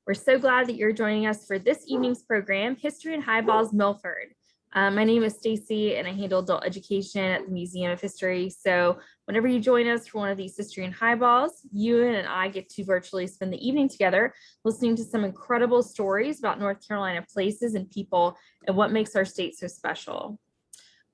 We're so glad that you're joining us for this evening's program, History and Highballs, Milford. My name is Stacy and I handle adult education at the Museum of History. So whenever you join us for one of these History and Highballs, you and I get to virtually spend the evening together listening to some incredible stories about North Carolina places and people and what makes our state so special.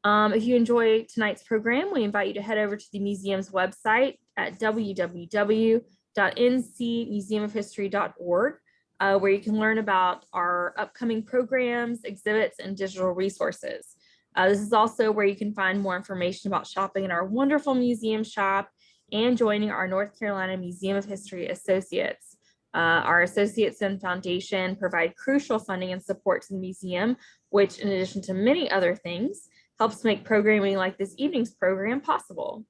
If you enjoy tonight's program, we invite you to head over to the museum's website at www.ncmuseumofhistory.org, where you can learn about our upcoming programs, exhibits, and digital resources. This is also where you can find more information about shopping in our wonderful museum shop and joining our North Carolina Museum of History Associates. Our associates and foundation provide crucial funding and support to the museum, which, in addition to many other things, helps make programming like this evening's program possible.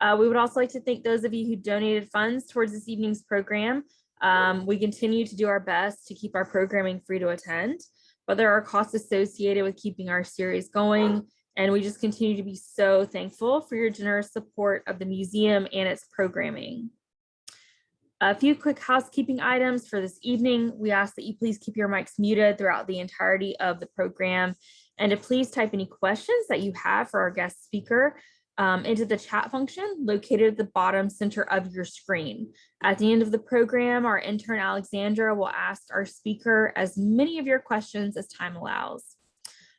We would also like to thank those of you who donated funds towards this evening's program. We continue to do our best to keep our programming free to attend, but there are costs associated with keeping our series going, and we just continue to be so thankful for your generous support of the museum and its programming. A few quick housekeeping items for this evening. We ask that you please keep your mics muted throughout the entirety of the program, and to please type any questions that you have for our guest speaker into the chat function located at the bottom center of your screen. At the end of the program, our intern Alexandra will ask our speaker as many of your questions as time allows.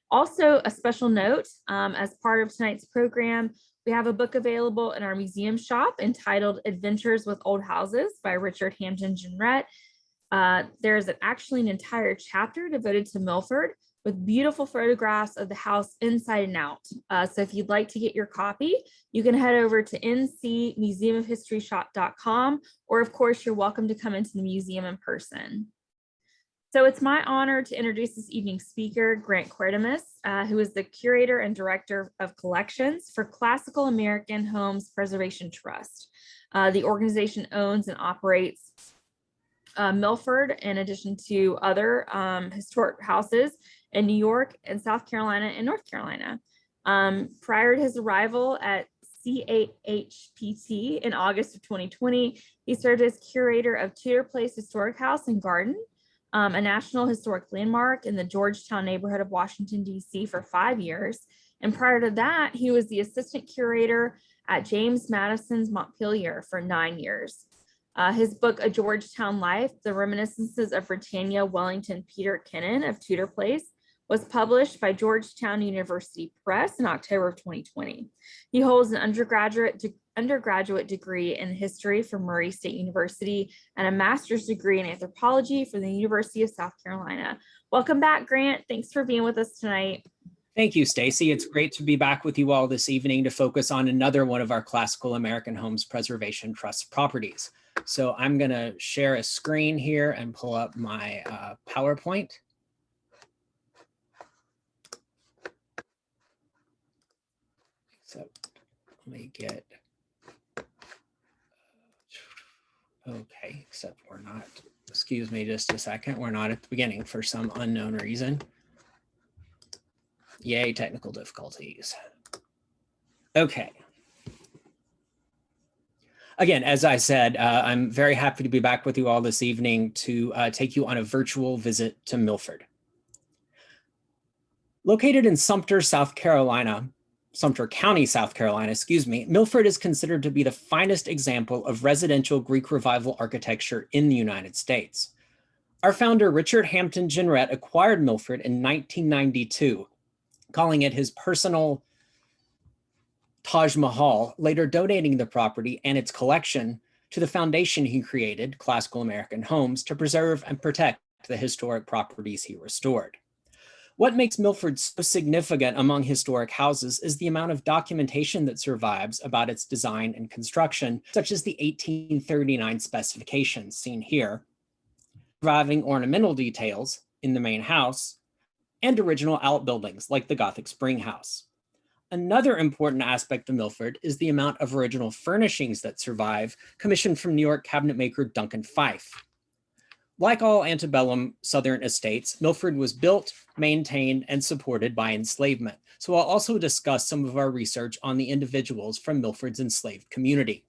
Also, a special note, as part of tonight's program, we have a book available in our museum shop entitled Adventures with Old Houses by Richard Hampton Ginrette. There's actually an entire chapter devoted to Milford with beautiful photographs of the house inside and out. So if you'd like to get your copy, you can head over to ncmuseumofhistoryshop.com, or of course, you're welcome to come into the museum in person. So it's my honor to introduce this evening's speaker, Grant Quertermous, who is the Curator and Director of Collections for Classical American Homes Preservation Trust. The organization owns and operates Milford, in addition to other historic houses in New York and South Carolina and North Carolina. Prior to his arrival at CAHPT in August of 2020, he served as curator of Tudor Place Historic House and Garden, a National Historic Landmark in the Georgetown neighborhood of Washington, D.C. for 5 years. And prior to that, he was the assistant curator at James Madison's Montpelier for 9 years. His book, A Georgetown Life, The Reminiscences of Britannia Wellington Peter Kennan of Tudor Place, was published by Georgetown University Press in October of 2020. He holds an undergraduate degree in history from Murray State University and a master's degree in anthropology from the University of South Carolina. Welcome back, Grant. Thanks for being with us tonight. Thank you, Stacy. It's great to be back with you all this evening to focus on another one of our Classical American Homes Preservation Trust properties. So I'm going to share a screen here and pull up my PowerPoint. So let me get, okay, except we're not, excuse me just a second, we're not at the beginning for some unknown reason. Yay, technical difficulties. Okay. Again, as I said, I'm very happy to be back with you all this evening to take you on a virtual visit to Milford. Located in Sumter, South Carolina, Sumter County, South Carolina, excuse me, Milford is considered to be the finest example of residential Greek Revival architecture in the United States. Our founder, Richard Hampton Ginrette, acquired Milford in 1992, calling it his personal Taj Mahal, later donating the property and its collection to the foundation he created, Classical American Homes, to preserve and protect the historic properties he restored. What makes Milford so significant among historic houses is the amount of documentation that survives about its design and construction, such as the 1839 specifications seen here, surviving ornamental details in the main house, and original outbuildings like the Gothic spring house. Another important aspect of Milford is the amount of original furnishings that survive, commissioned from New York cabinet maker Duncan Phyfe. Like all antebellum Southern estates, Milford was built, maintained, and supported by enslavement. So I'll also discuss some of our research on the individuals from Milford's enslaved community.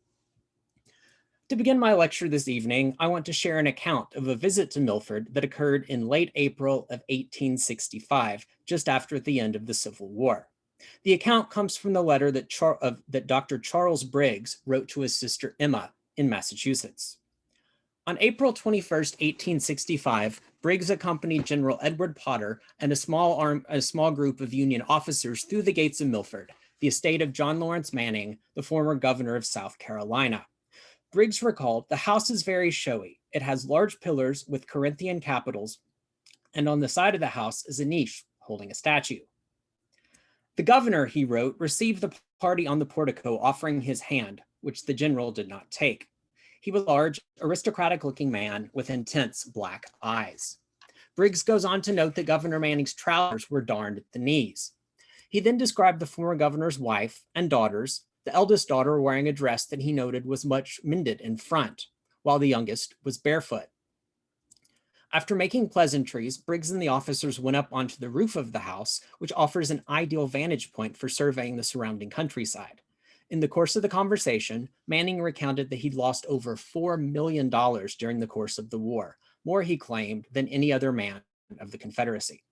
To begin my lecture this evening, I want to share an account of a visit to Milford that occurred in late April of 1865, just after the end of the Civil War. The account comes from the letter that Dr. Charles Briggs wrote to his sister Emma in Massachusetts. On April 21st, 1865, Briggs accompanied General Edward Potter and a small group of Union officers through the gates of Milford, the estate of John Lawrence Manning, the former governor of South Carolina. Briggs recalled, "The house is very showy. It has large pillars with Corinthian capitals, and on the side of the house is a niche holding a statue." The governor, he wrote, received the party on the portico offering his hand, which the general did not take. He was a large, aristocratic-looking man with intense black eyes. Briggs goes on to note that Governor Manning's trousers were darned at the knees. He then described the former governor's wife and daughters, the eldest daughter wearing a dress that he noted was much mended in front, while the youngest was barefoot. After making pleasantries, Briggs and the officers went up onto the roof of the house, which offers an ideal vantage point for surveying the surrounding countryside. In the course of the conversation, Manning recounted that he'd lost over $4 million during the course of the war, more, he claimed, than any other man of the Confederacy.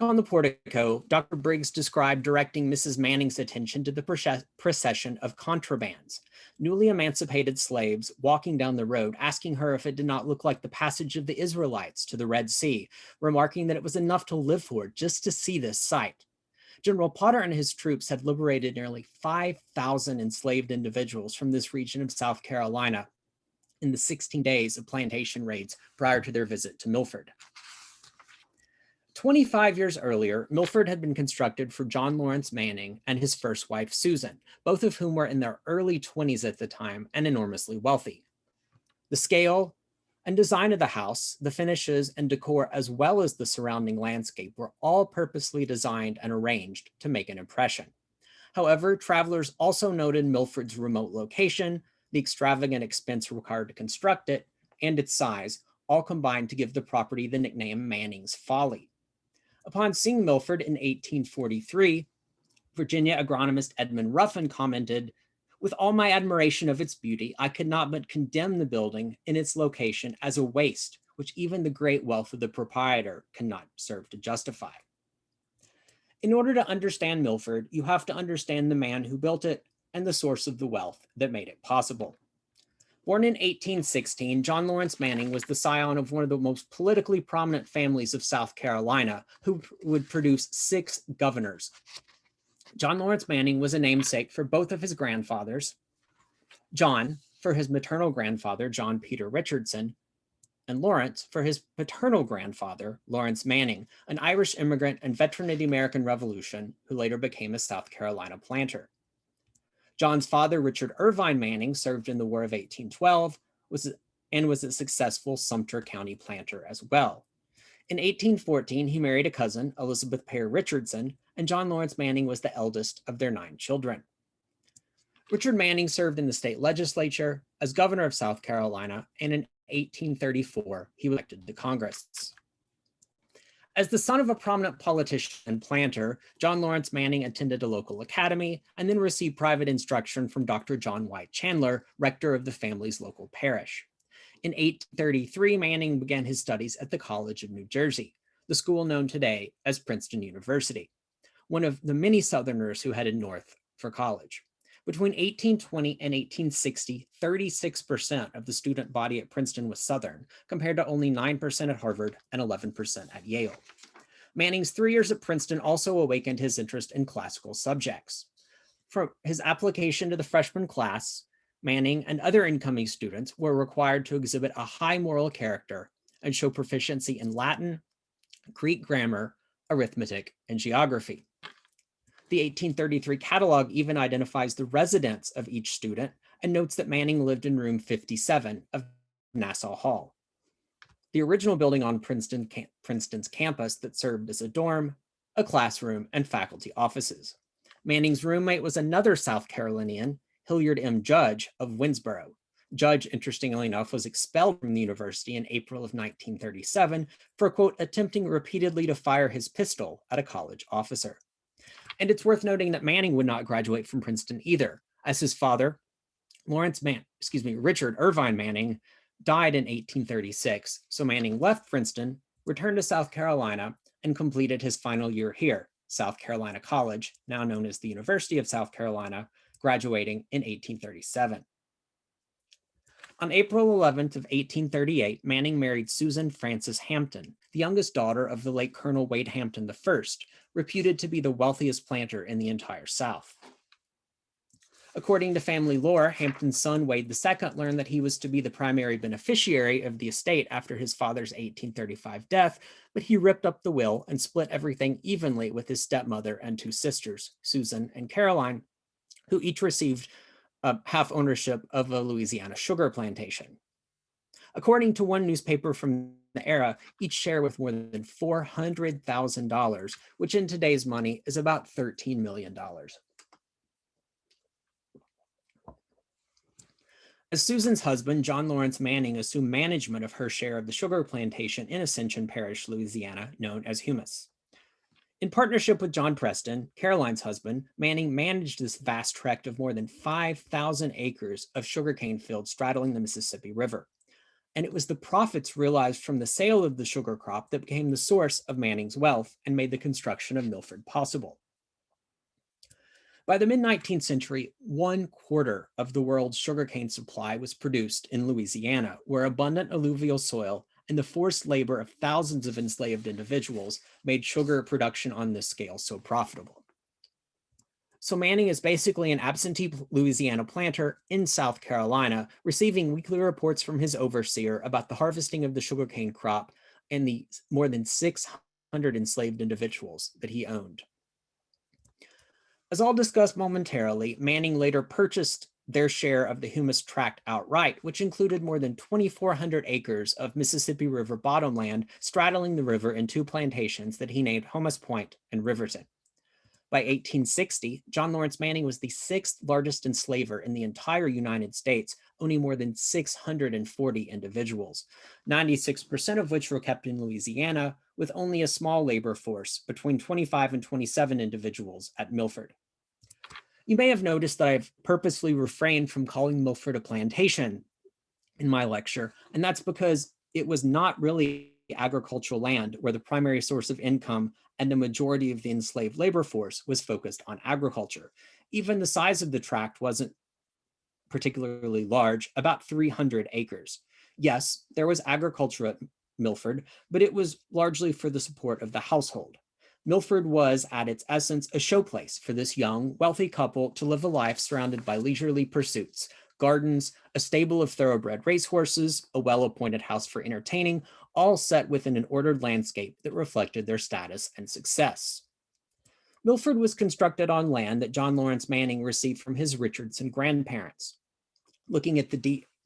On the portico, Dr. Briggs described directing Mrs. Manning's attention to the procession of contrabands, newly emancipated slaves walking down the road, asking her if it did not look like the passage of the Israelites to the Red Sea, remarking that it was enough to live for just to see this sight. General Potter and his troops had liberated nearly 5,000 enslaved individuals from this region of South Carolina in the 16 days of plantation raids prior to their visit to Milford. 25 years earlier, Milford had been constructed for John Lawrence Manning and his first wife, Susan, both of whom were in their early 20s at the time and enormously wealthy. The scale and design of the house, the finishes and decor, as well as the surrounding landscape, were all purposely designed and arranged to make an impression. However, travelers also noted Milford's remote location, the extravagant expense required to construct it, and its size, all combined to give the property the nickname Manning's Folly. Upon seeing Milford in 1843, Virginia agronomist Edmund Ruffin commented, "With all my admiration of its beauty, I could not but condemn the building in its location as a waste, which even the great wealth of the proprietor cannot serve to justify." In order to understand Milford, you have to understand the man who built it and the source of the wealth that made it possible. Born in 1816, John Lawrence Manning was the scion of one of the most politically prominent families of South Carolina, who would produce 6 governors. John Lawrence Manning was a namesake for both of his grandfathers, John for his maternal grandfather, John Peter Richardson, and Lawrence for his paternal grandfather, Lawrence Manning, an Irish immigrant and veteran of the American Revolution who later became a South Carolina planter. John's father, Richard Irvine Manning, served in the War of 1812 and was a successful Sumter County planter as well. In 1814, he married a cousin, Elizabeth Pear Richardson, and John Lawrence Manning was the eldest of their 9 children. Richard Manning served in the state legislature as governor of South Carolina, and in 1834, he was elected to Congress. As the son of a prominent politician and planter, John Lawrence Manning attended a local academy and then received private instruction from Dr. John White Chandler, rector of the family's local parish. In 1833, Manning began his studies at the College of New Jersey, the school known today as Princeton University, one of the many Southerners who headed north for college. Between 1820 and 1860, 36% of the student body at Princeton was Southern, compared to only 9% at Harvard and 11% at Yale. Manning's 3 years at Princeton also awakened his interest in classical subjects. For his application to the freshman class, Manning and other incoming students were required to exhibit a high moral character and show proficiency in Latin, Greek grammar, arithmetic, and geography. The 1833 catalog even identifies the residence of each student and notes that Manning lived in room 57 of Nassau Hall, the original building on Princeton's campus that served as a dorm, a classroom, and faculty offices. Manning's roommate was another South Carolinian, Hilliard M. Judge of Winsboro. Judge, interestingly enough, was expelled from the university in April of 1937 for, quote, attempting repeatedly to fire his pistol at a college officer. And it's worth noting that Manning would not graduate from Princeton either, as his father, Richard Irvine Manning died in 1836. So Manning left Princeton, returned to South Carolina, and completed his final year here, South Carolina College, now known as the University of South Carolina, graduating in 1837. On April 11th of 1838, Manning married Susan Frances Hampton, the youngest daughter of the late Colonel Wade Hampton I, reputed to be the wealthiest planter in the entire South. According to family lore, Hampton's son Wade II learned that he was to be the primary beneficiary of the estate after his father's 1835 death, but he ripped up the will and split everything evenly with his stepmother and two sisters, Susan and Caroline, who each received half ownership of a Louisiana sugar plantation. According to one newspaper from the era, each share worth more than $400,000, which in today's money is about $13 million. As Susan's husband, John Lawrence Manning, assumed management of her share of the sugar plantation in Ascension Parish, Louisiana, known as Humus. In partnership with John Preston, Caroline's husband, Manning managed this vast tract of more than 5,000 acres of sugarcane fields straddling the Mississippi River. And it was the profits realized from the sale of the sugar crop that became the source of Manning's wealth and made the construction of Milford possible. By the mid-19th century, 1/4 of the world's sugarcane supply was produced in Louisiana, where abundant alluvial soil and the forced labor of thousands of enslaved individuals made sugar production on this scale so profitable. So Manning is basically an absentee Louisiana planter in South Carolina, receiving weekly reports from his overseer about the harvesting of the sugarcane crop and the more than 600 enslaved individuals that he owned. As I'll discuss momentarily, Manning later purchased their share of the Humus tract outright, which included more than 2,400 acres of Mississippi River bottomland straddling the river in two plantations that he named Humus Point and Riverton. By 1860, John Lawrence Manning was the 6th largest enslaver in the entire United States, owning more than 640 individuals, 96% of which were kept in Louisiana, with only a small labor force, between 25 and 27 individuals at Milford. You may have noticed that I've purposefully refrained from calling Milford a plantation in my lecture, and that's because it was not really agricultural land where the primary source of income and the majority of the enslaved labor force was focused on agriculture. Even the size of the tract wasn't particularly large, about 300 acres. Yes, there was agriculture at Milford, but it was largely for the support of the household. Milford was, at its essence, a showplace for this young, wealthy couple to live a life surrounded by leisurely pursuits, gardens, a stable of thoroughbred racehorses, a well-appointed house for entertaining, all set within an ordered landscape that reflected their status and success. Milford was constructed on land that John Lawrence Manning received from his Richardson grandparents. Looking at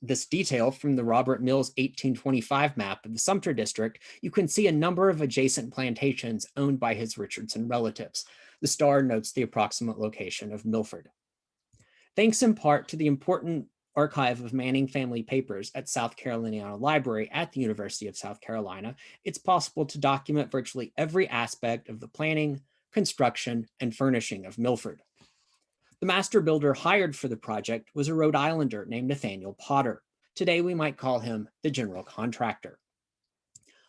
this detail from the Robert Mills 1825 map of the Sumter District, you can see a number of adjacent plantations owned by his Richardson relatives. The star notes the approximate location of Milford. Thanks in part to the important archive of Manning family papers at South Carolina Library at the University of South Carolina, it's possible to document virtually every aspect of the planning, construction, and furnishing of Milford. The master builder hired for the project was a Rhode Islander named Nathaniel Potter. Today we might call him the general contractor.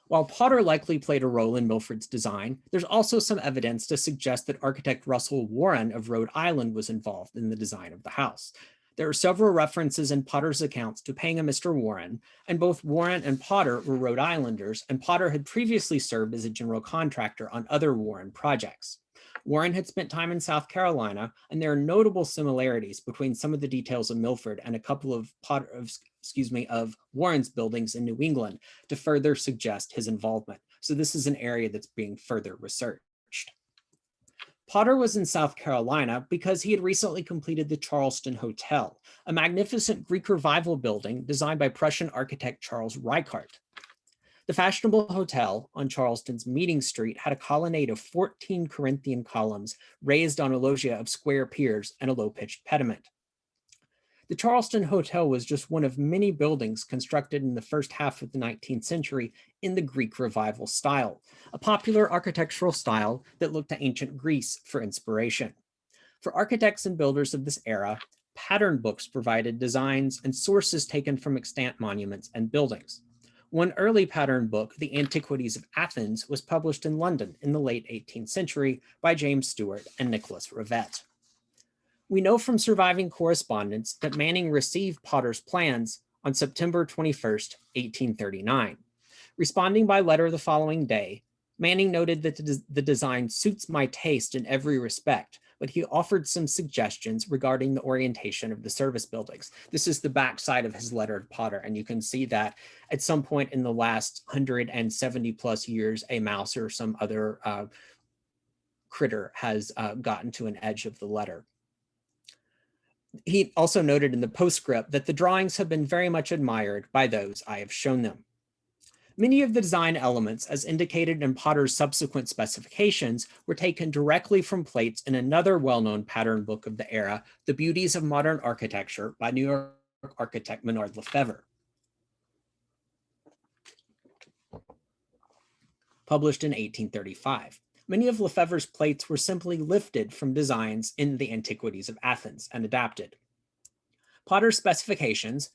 While Potter likely played a role in Milford's design, there's also some evidence to suggest that architect Russell Warren of Rhode Island was involved in the design of the house. There are several references in Potter's accounts to paying a Mr. Warren, and both Warren and Potter were Rhode Islanders, and Potter had previously served as a general contractor on other Warren projects. Warren had spent time in South Carolina, and there are notable similarities between some of the details of Milford and a couple of Warren's buildings in New England to further suggest his involvement. So this is an area that's being further researched. Potter was in South Carolina because he had recently completed the Charleston Hotel, a magnificent Greek Revival building designed by Prussian architect Charles Reichardt. The fashionable hotel on Charleston's Meeting Street had a colonnade of 14 Corinthian columns raised on a loggia of square piers and a low-pitched pediment. The Charleston Hotel was just one of many buildings constructed in the first half of the 19th century in the Greek Revival style, a popular architectural style that looked to ancient Greece for inspiration. For architects and builders of this era, pattern books provided designs and sources taken from extant monuments and buildings. One early pattern book, The Antiquities of Athens, was published in London in the late 18th century by James Stewart and Nicholas Rivette. We know from surviving correspondence that Manning received Potter's plans on September 21st, 1839. Responding by letter the following day, Manning noted that the design suits my taste in every respect, but he offered some suggestions regarding the orientation of the service buildings. This is the back side of his letter to Potter, and you can see that at some point in the last 170 plus years, a mouse or some other critter has gotten to an edge of the letter. He also noted in the postscript that the drawings have been very much admired by those I have shown them. Many of the design elements, as indicated in Potter's subsequent specifications, were taken directly from plates in another well-known pattern book of the era, The Beauties of Modern Architecture by New York architect Menard Lefebvre, published in 1835. Many of Lefebvre's plates were simply lifted from designs in the Antiquities of Athens and adapted. Potter's specifications,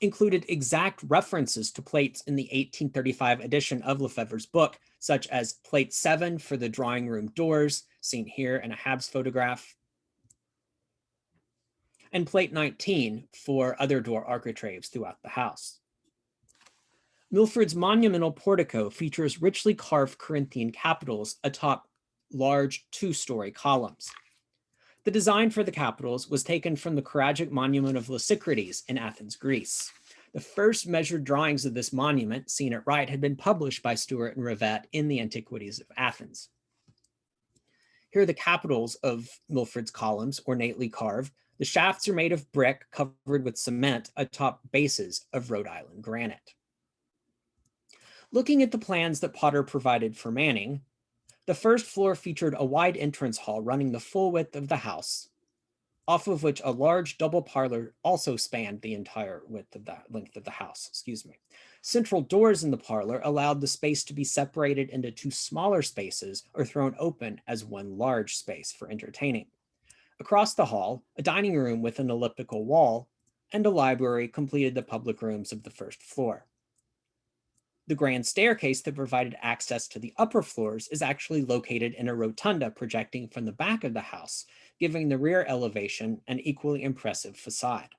included exact references to plates in the 1835 edition of Lefebvre's book, such as plate 7 for the drawing room doors, seen here in a Habs photograph, and plate 19 for other door architraves throughout the house. Milford's monumental portico features richly carved Corinthian capitals atop large two-story columns. The design for the capitals was taken from the choragic monument of Lysicrates in Athens, Greece. The first measured drawings of this monument, seen at right, had been published by Stewart and Rivette in the Antiquities of Athens. Here are the capitals of Milford's columns, ornately carved. The shafts are made of brick covered with cement atop bases of Rhode Island granite. Looking at the plans that Potter provided for Manning, the first floor featured a wide entrance hall running the full width of the house, off of which a large double parlor also spanned the entire length of the house. Central doors in the parlor allowed the space to be separated into two smaller spaces or thrown open as one large space for entertaining. Across the hall, a dining room with an elliptical wall and a library completed the public rooms of the first floor. The grand staircase that provided access to the upper floors is actually located in a rotunda projecting from the back of the house, giving the rear elevation an equally impressive facade.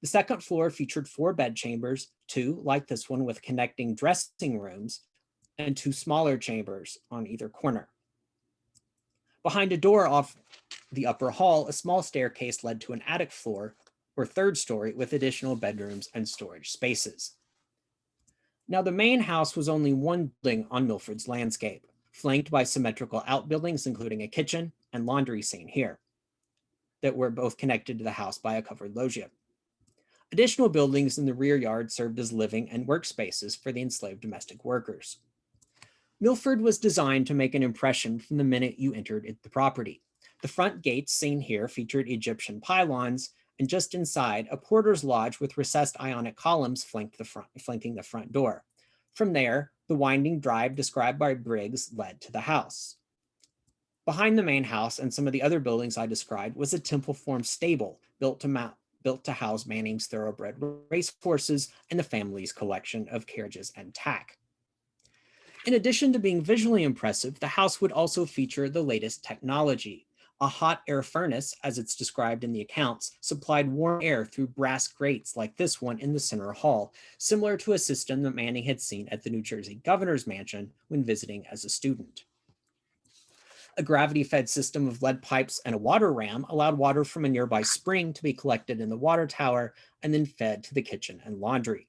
The second floor featured 4 bedchambers, 2 like this one with connecting dressing rooms, and 2 smaller chambers on either corner. Behind a door off the upper hall, a small staircase led to an attic floor or third story with additional bedrooms and storage spaces. Now, the main house was only one building on Milford's landscape, flanked by symmetrical outbuildings, including a kitchen and laundry seen here, that were both connected to the house by a covered loggia. Additional buildings in the rear yard served as living and workspaces for the enslaved domestic workers. Milford was designed to make an impression from the minute you entered the property. The front gates seen here featured Egyptian pylons, and just inside, a porter's lodge with recessed Ionic columns flanking the front door. From there, the winding drive described by Briggs led to the house. Behind the main house and some of the other buildings I described was a temple-formed stable built to house Manning's thoroughbred racehorses and the family's collection of carriages and tack. In addition to being visually impressive, the house would also feature the latest technology. A hot air furnace, as it's described in the accounts, supplied warm air through brass grates like this one in the center hall, similar to a system that Manning had seen at the New Jersey governor's mansion when visiting as a student. A gravity-fed system of lead pipes and a water ram allowed water from a nearby spring to be collected in the water tower and then fed to the kitchen and laundry.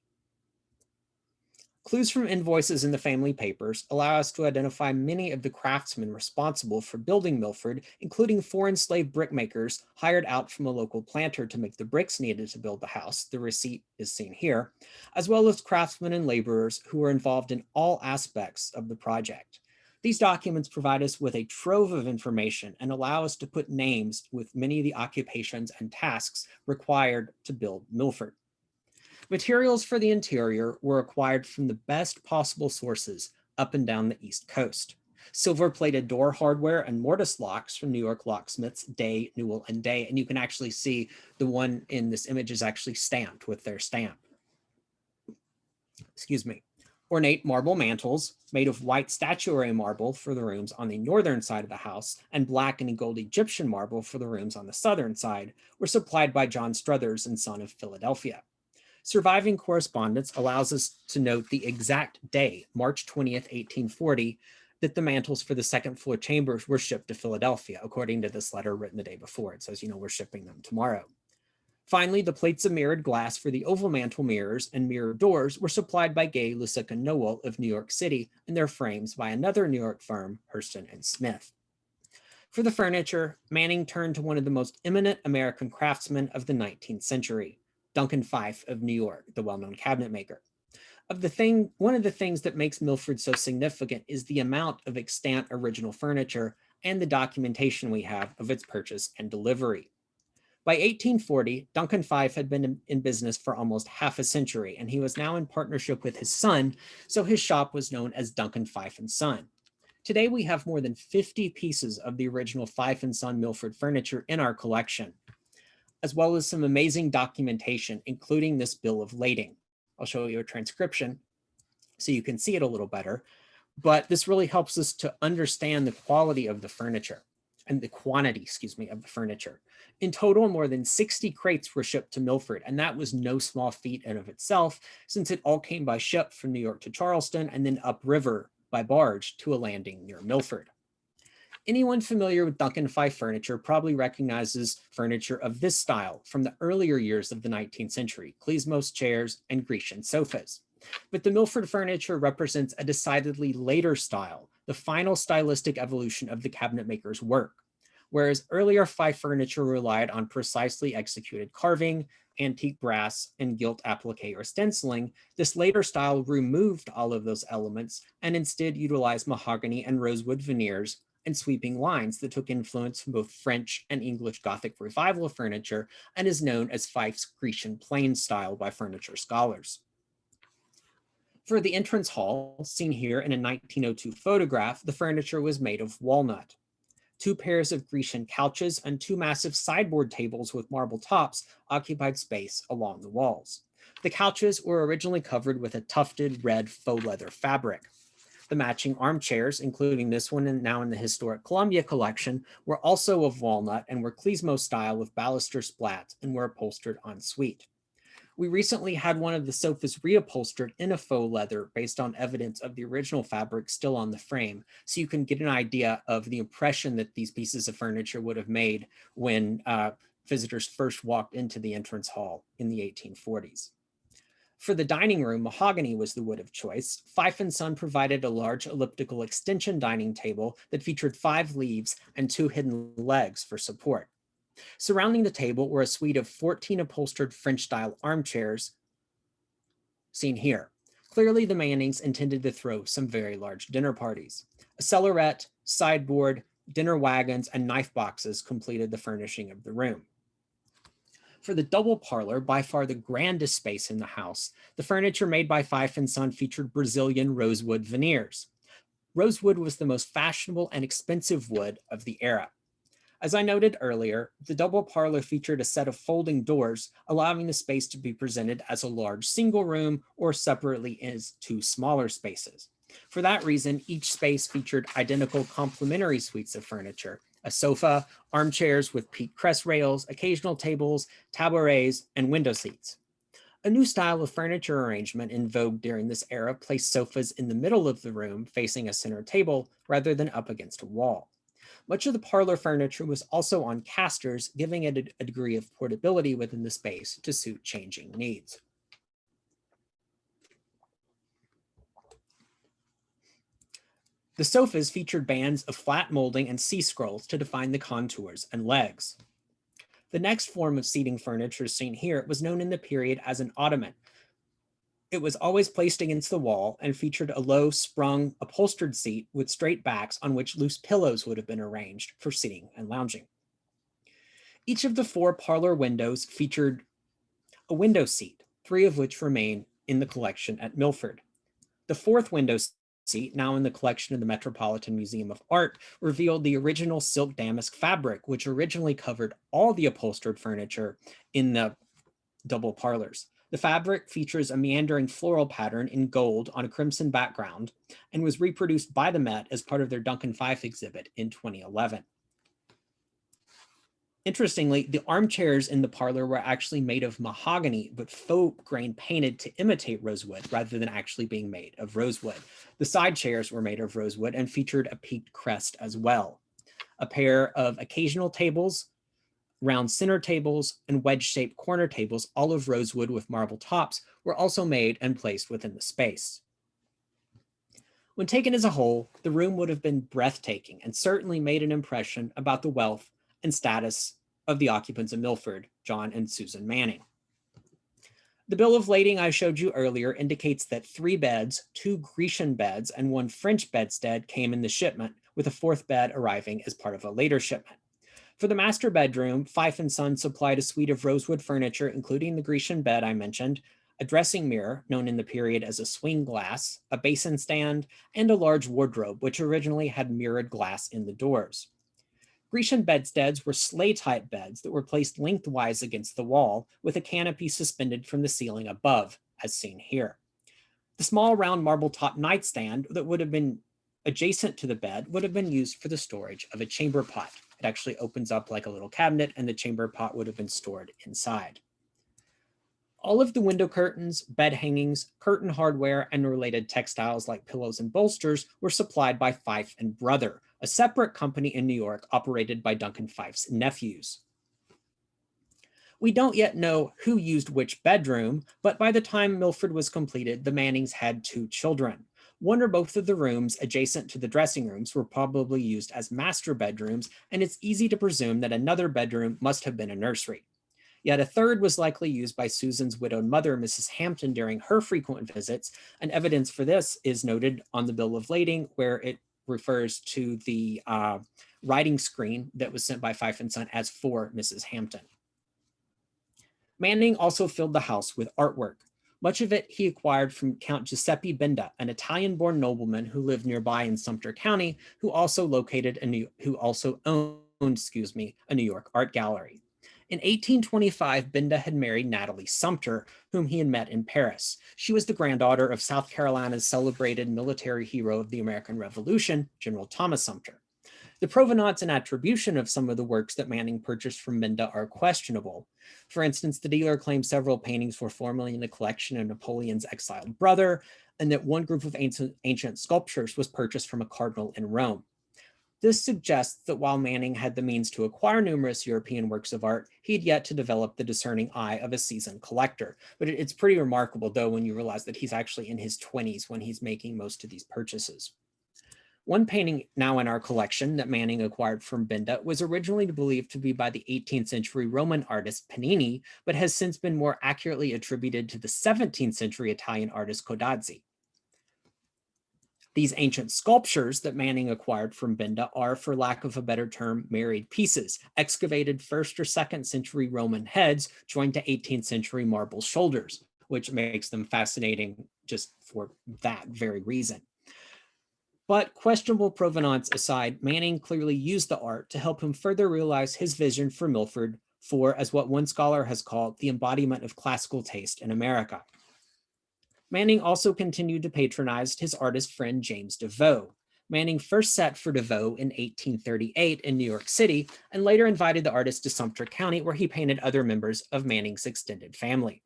Clues from invoices in the family papers allow us to identify many of the craftsmen responsible for building Milford, including 4 enslaved brickmakers hired out from a local planter to make the bricks needed to build the house. The receipt is seen here, as well as craftsmen and laborers who were involved in all aspects of the project. These documents provide us with a trove of information and allow us to put names with many of the occupations and tasks required to build Milford. Materials for the interior were acquired from the best possible sources up and down the East Coast. silver-plated door hardware and mortise locks from New York locksmiths Day, Newell, and Day. And you can actually see the one in this image is actually stamped with their stamp. Excuse me. Ornate marble mantles made of white statuary marble for the rooms on the northern side of the house and black and gold Egyptian marble for the rooms on the southern side were supplied by John Struthers and Son of Philadelphia. Surviving correspondence allows us to note the exact day, March 20th, 1840, that the mantles for the second floor chambers were shipped to Philadelphia, according to this letter written the day before. It says, we're shipping them tomorrow. Finally, the plates of mirrored glass for the oval mantel mirrors and mirror doors were supplied by Gay, Lusick, and Noel of New York City, and their frames by another New York firm, Hurston and Smith. For the furniture, Manning turned to one of the most eminent American craftsmen of the 19th century, Duncan Phyfe of New York, the well-known cabinet maker. One of the things that makes Milford so significant is the amount of extant original furniture and the documentation we have of its purchase and delivery. By 1840, Duncan Phyfe had been in business for almost half a century, and he was now in partnership with his son, so his shop was known as Duncan Phyfe and Son. Today, we have more than 50 pieces of the original Phyfe and Son Milford furniture in our collection, as well as some amazing documentation, including this bill of lading. I'll show you a transcription so you can see it a little better, but this really helps us to understand the quality of the furniture and the quantity, of the furniture. In total, more than 60 crates were shipped to Milford, and that was no small feat in of itself, since it all came by ship from New York to Charleston and then upriver by barge to a landing near Milford. Anyone familiar with Duncan Phyfe furniture probably recognizes furniture of this style from the earlier years of the 19th century, klezmos chairs and Grecian sofas. But the Milford furniture represents a decidedly later style, the final stylistic evolution of the cabinet maker's work. Whereas earlier Phyfe furniture relied on precisely executed carving, antique brass, and gilt applique or stenciling, this later style removed all of those elements and instead utilized mahogany and rosewood veneers and sweeping lines that took influence from both French and English Gothic revival furniture and is known as Phyfe's Grecian plain style by furniture scholars. For the entrance hall, seen here in a 1902 photograph, the furniture was made of walnut. 2 pairs of Grecian couches and 2 massive sideboard tables with marble tops occupied space along the walls. The couches were originally covered with a tufted red faux leather fabric. The matching armchairs, including this one and now in the historic Columbia collection, were also of walnut and were klezmo style with baluster splat and were upholstered en suite. We recently had one of the sofas reupholstered in a faux leather based on evidence of the original fabric still on the frame, so you can get an idea of the impression that these pieces of furniture would have made when visitors first walked into the entrance hall in the 1840s. For the dining room, mahogany was the wood of choice. Phyfe and Son provided a large elliptical extension dining table that featured 5 leaves and 2 hidden legs for support. Surrounding the table were a suite of 14 upholstered French-style armchairs, seen here. Clearly, the Mannings intended to throw some very large dinner parties. A cellarette, sideboard, dinner wagons, and knife boxes completed the furnishing of the room. For the double parlor, by far the grandest space in the house, the furniture made by Phyfe and Son featured Brazilian rosewood veneers. Rosewood was the most fashionable and expensive wood of the era. As I noted earlier, the double parlor featured a set of folding doors, allowing the space to be presented as a large single room or separately as 2 smaller spaces. For that reason, each space featured identical complementary suites of furniture: a sofa, armchairs with peaked crest rails, occasional tables, tabourets, and window seats. A new style of furniture arrangement in vogue during this era placed sofas in the middle of the room facing a center table rather than up against a wall. Much of the parlor furniture was also on casters, giving it a degree of portability within the space to suit changing needs. The sofas featured bands of flat molding and C-scrolls to define the contours and legs. The next form of seating furniture seen here was known in the period as an ottoman. It was always placed against the wall and featured a low sprung upholstered seat with straight backs on which loose pillows would have been arranged for sitting and lounging. Each of the 4 parlor windows featured a window seat, 3 of which remain in the collection at Milford. The 4th window now in the collection of the Metropolitan Museum of Art, revealed the original silk damask fabric, which originally covered all the upholstered furniture in the double parlors. The fabric features a meandering floral pattern in gold on a crimson background and was reproduced by the Met as part of their Duncan Fife exhibit in 2011. Interestingly, the armchairs in the parlor were actually made of mahogany, but faux grain painted to imitate rosewood rather than actually being made of rosewood. The side chairs were made of rosewood and featured a peaked crest as well. A pair of occasional tables, round center tables, and wedge-shaped corner tables, all of rosewood with marble tops, were also made and placed within the space. When taken as a whole, the room would have been breathtaking and certainly made an impression about the wealth and status of the occupants of Milford, John and Susan Manning. The bill of lading I showed you earlier indicates that 3 beds, 2 Grecian beds, and 1 French bedstead came in the shipment, with a 4th bed arriving as part of a later shipment. For the master bedroom, Fife & Son supplied a suite of rosewood furniture, including the Grecian bed I mentioned, a dressing mirror, known in the period as a swing glass, a basin stand, and a large wardrobe, which originally had mirrored glass in the doors. Grecian bedsteads were sleigh-type beds that were placed lengthwise against the wall, with a canopy suspended from the ceiling above, as seen here. The small round marble-top nightstand that would have been adjacent to the bed would have been used for the storage of a chamber pot. It actually opens up like a little cabinet, and the chamber pot would have been stored inside. All of the window curtains, bed hangings, curtain hardware, and related textiles like pillows and bolsters were supplied by Fife and Brother, a separate company in New York operated by Duncan Fife's nephews. We don't yet know who used which bedroom, but by the time Milford was completed, the Mannings had 2 children. One or both of the rooms adjacent to the dressing rooms were probably used as master bedrooms, and it's easy to presume that another bedroom must have been a nursery. Yet a 3rd was likely used by Susan's widowed mother, Mrs. Hampton, during her frequent visits, and evidence for this is noted on the bill of lading, where it refers to the writing screen that was sent by Fife & Son as for Mrs. Hampton. Manning also filled the house with artwork. Much of it he acquired from Count Giuseppe Benda, an Italian-born nobleman who lived nearby in Sumter County, who also owned a New York art gallery. In 1825, Benda had married Natalie Sumter, whom he had met in Paris. She was the granddaughter of South Carolina's celebrated military hero of the American Revolution, General Thomas Sumter. The provenance and attribution of some of the works that Manning purchased from Benda are questionable. For instance, the dealer claimed several paintings were formerly in the collection of Napoleon's exiled brother, and that one group of ancient sculptures was purchased from a cardinal in Rome. This suggests that while Manning had the means to acquire numerous European works of art, he had yet to develop the discerning eye of a seasoned collector. But it's pretty remarkable, though, when you realize that he's actually in his 20s when he's making most of these purchases. One painting now in our collection that Manning acquired from Benda was originally believed to be by the 18th century Roman artist Panini, but has since been more accurately attributed to the 17th century Italian artist Codazzi. These ancient sculptures that Manning acquired from Benda are, for lack of a better term, married pieces, excavated 1st or 2nd century Roman heads joined to 18th century marble shoulders, which makes them fascinating just for that very reason. But questionable provenance aside, Manning clearly used the art to help him further realize his vision for Milford for, as what one scholar has called, the embodiment of classical taste in America. Manning also continued to patronize his artist friend James DeVoe. Manning first set for DeVoe in 1838 in New York City, and later invited the artist to Sumter County, where he painted other members of Manning's extended family.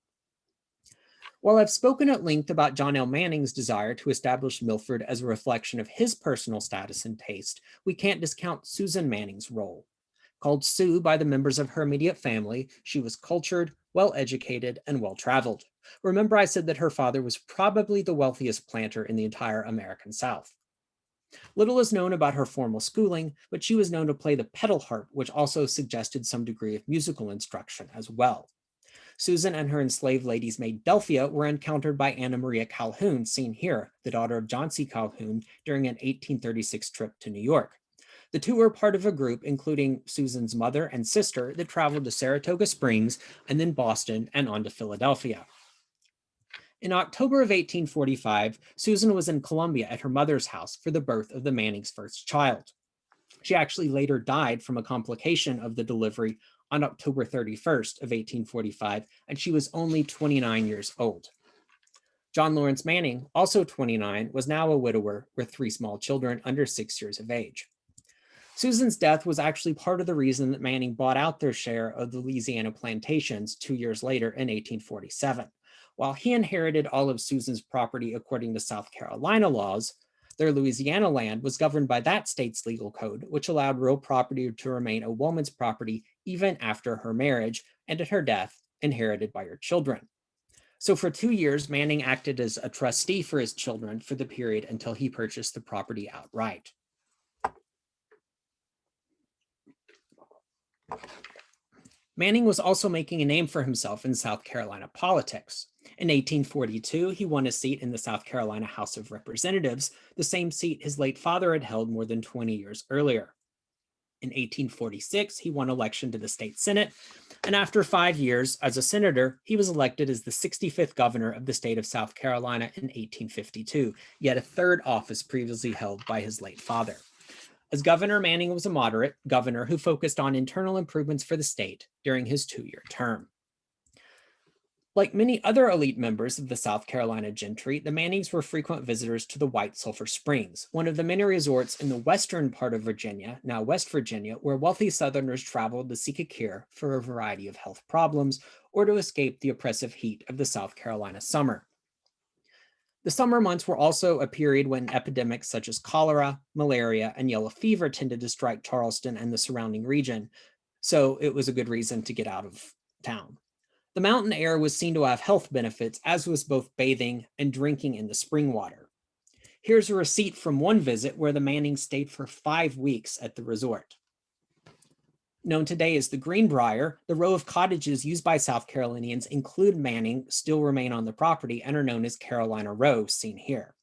While I've spoken at length about John L. Manning's desire to establish Milford as a reflection of his personal status and taste, we can't discount Susan Manning's role. Called Sue by the members of her immediate family, she was cultured, well-educated, and well-traveled. Remember, I said that her father was probably the wealthiest planter in the entire American South. Little is known about her formal schooling, but she was known to play the pedal harp, which also suggested some degree of musical instruction as well. Susan and her enslaved lady's maid Delphia were encountered by Anna Maria Calhoun, seen here, the daughter of John C. Calhoun, during an 1836 trip to New York. The two were part of a group, including Susan's mother and sister, that traveled to Saratoga Springs and then Boston and on to Philadelphia. In October of 1845, Susan was in Columbia at her mother's house for the birth of the Mannings' first child. She actually later died from a complication of the delivery on October 31st of 1845, and she was only 29 years old. John Lawrence Manning, also 29, was now a widower with 3 small children under 6 years of age. Susan's death was actually part of the reason that Manning bought out their share of the Louisiana plantations 2 years later in 1847. While he inherited all of Susan's property according to South Carolina laws, their Louisiana land was governed by that state's legal code, which allowed real property to remain a woman's property even after her marriage and at her death, inherited by her children. So for 2 years, Manning acted as a trustee for his children for the period until he purchased the property outright. Manning was also making a name for himself in South Carolina politics. In 1842, he won a seat in the South Carolina House of Representatives, the same seat his late father had held more than 20 years earlier. In 1846, he won election to the state Senate, and after 5 years as a senator, he was elected as the 65th governor of the state of South Carolina in 1852, yet a third office previously held by his late father. As governor, Manning was a moderate governor who focused on internal improvements for the state during his 2-year term. Like many other elite members of the South Carolina gentry, the Mannings were frequent visitors to the White Sulphur Springs, one of the many resorts in the western part of Virginia, now West Virginia, where wealthy Southerners traveled to seek a cure for a variety of health problems or to escape the oppressive heat of the South Carolina summer. The summer months were also a period when epidemics such as cholera, malaria, and yellow fever tended to strike Charleston and the surrounding region, so it was a good reason to get out of town. The mountain air was seen to have health benefits, as was both bathing and drinking in the spring water. Here's a receipt from one visit where the Mannings stayed for 5 weeks at the resort. Known today as the Greenbrier, the row of cottages used by South Carolinians include Manning still remain on the property and are known as Carolina Row, seen here.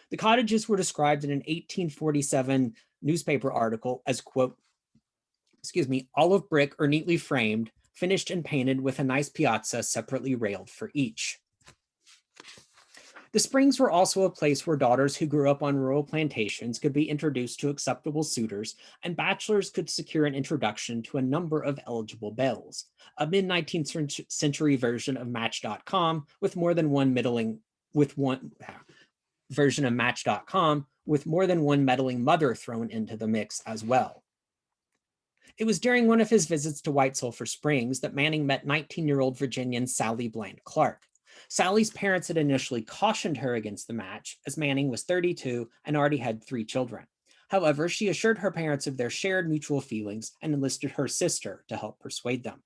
The cottages were described in an 1847 newspaper article as, quote, olive brick or neatly framed, finished and painted with a nice piazza separately railed for each. The springs were also a place where daughters who grew up on rural plantations could be introduced to acceptable suitors, and bachelors could secure an introduction to a number of eligible belles. A mid-19th century version of Match.com with more than one meddling mother thrown into the mix as well. It was during one of his visits to White Sulphur Springs that Manning met 19-year-old Virginian Sally Bland Clark. Sally's parents had initially cautioned her against the match, as Manning was 32 and already had 3 children. However, she assured her parents of their shared mutual feelings and enlisted her sister to help persuade them.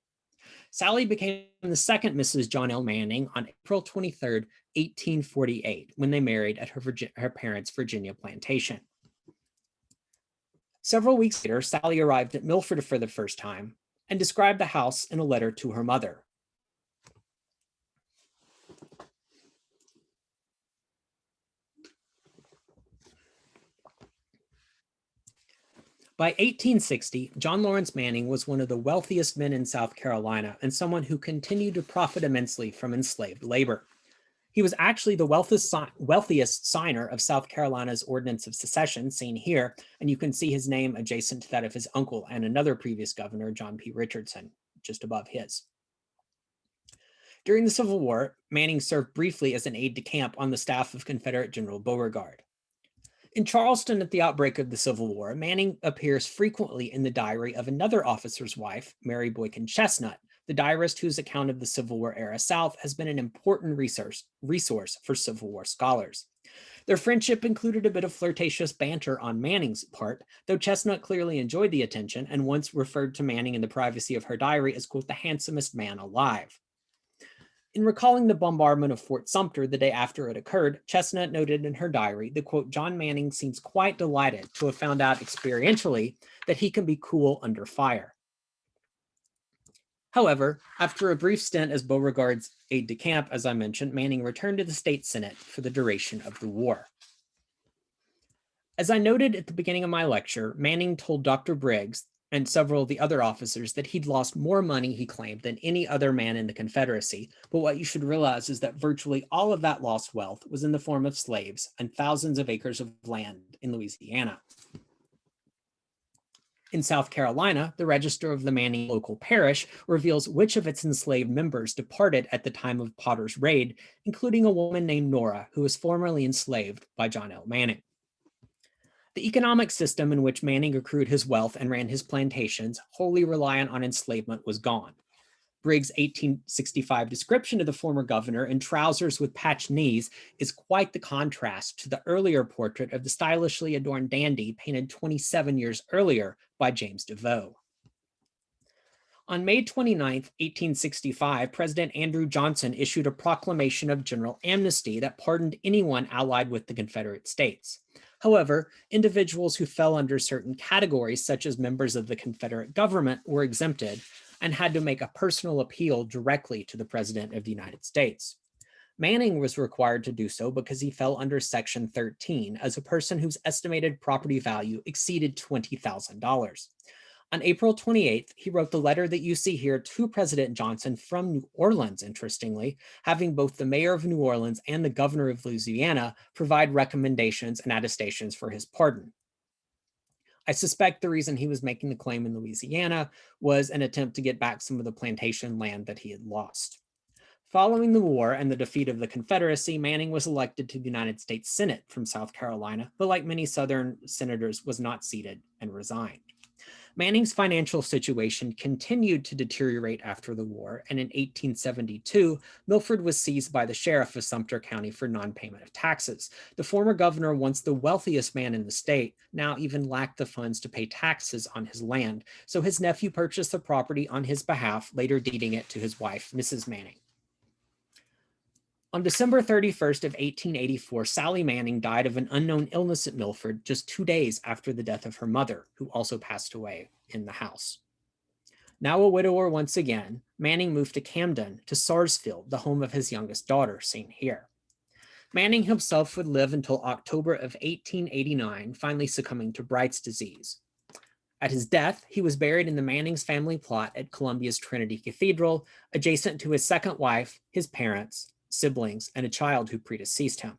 Sally became the second Mrs. John L. Manning on April 23, 1848, when they married at her parents' Virginia plantation. Several weeks later, Sally arrived at Milford for the first time and described the house in a letter to her mother. By 1860, John Lawrence Manning was one of the wealthiest men in South Carolina and someone who continued to profit immensely from enslaved labor. He was actually the wealthiest signer of South Carolina's Ordinance of Secession, seen here, and you can see his name adjacent to that of his uncle and another previous governor, John P. Richardson, just above his. During the Civil War, Manning served briefly as an aide-de-camp on the staff of Confederate General Beauregard. In Charleston at the outbreak of the Civil War, Manning appears frequently in the diary of another officer's wife, Mary Boykin Chestnut, the diarist whose account of the Civil War era South has been an important resource for Civil War scholars. Their friendship included a bit of flirtatious banter on Manning's part, though Chestnut clearly enjoyed the attention and once referred to Manning in the privacy of her diary as, quote, the handsomest man alive. In recalling the bombardment of Fort Sumter the day after it occurred, Chestnut noted in her diary that, quote, John Manning seems quite delighted to have found out experientially that he can be cool under fire. However, after a brief stint as Beauregard's aide-de-camp, as I mentioned, Manning returned to the state Senate for the duration of the war. As I noted at the beginning of my lecture, Manning told Dr. Briggs and several of the other officers that he'd lost more money, he claimed, than any other man in the Confederacy. But what you should realize is that virtually all of that lost wealth was in the form of slaves and thousands of acres of land in Louisiana. In South Carolina, the register of the Manning local parish reveals which of its enslaved members departed at the time of Potter's raid, including a woman named Nora, who was formerly enslaved by John L. Manning. The economic system in which Manning accrued his wealth and ran his plantations, wholly reliant on enslavement, was gone. Briggs' 1865 description of the former governor in trousers with patched knees is quite the contrast to the earlier portrait of the stylishly adorned dandy painted 27 years earlier by James DeVoe. On May 29, 1865, President Andrew Johnson issued a proclamation of general amnesty that pardoned anyone allied with the Confederate States. However, individuals who fell under certain categories, such as members of the Confederate government, were exempted and had to make a personal appeal directly to the President of the United States. Manning was required to do so because he fell under Section 13 as a person whose estimated property value exceeded $20,000. On April 28th, he wrote the letter that you see here to President Johnson from New Orleans, interestingly, having both the mayor of New Orleans and the governor of Louisiana provide recommendations and attestations for his pardon. I suspect the reason he was making the claim in Louisiana was an attempt to get back some of the plantation land that he had lost. Following the war and the defeat of the Confederacy, Manning was elected to the United States Senate from South Carolina, but like many Southern senators, was not seated and resigned. Manning's financial situation continued to deteriorate after the war, and in 1872, Milford was seized by the sheriff of Sumter County for non-payment of taxes. The former governor, once the wealthiest man in the state, now even lacked the funds to pay taxes on his land, so his nephew purchased the property on his behalf, later deeding it to his wife, Mrs. Manning. On December 31st of 1884, Sally Manning died of an unknown illness at Milford just 2 days after the death of her mother, who also passed away in the house. Now a widower once again, Manning moved to Camden, to Sarsfield, the home of his youngest daughter, seen here. Manning himself would live until October of 1889, finally succumbing to Bright's disease. At his death, he was buried in the Manning's family plot at Columbia's Trinity Cathedral, adjacent to his second wife, his parents, siblings, and a child who predeceased him.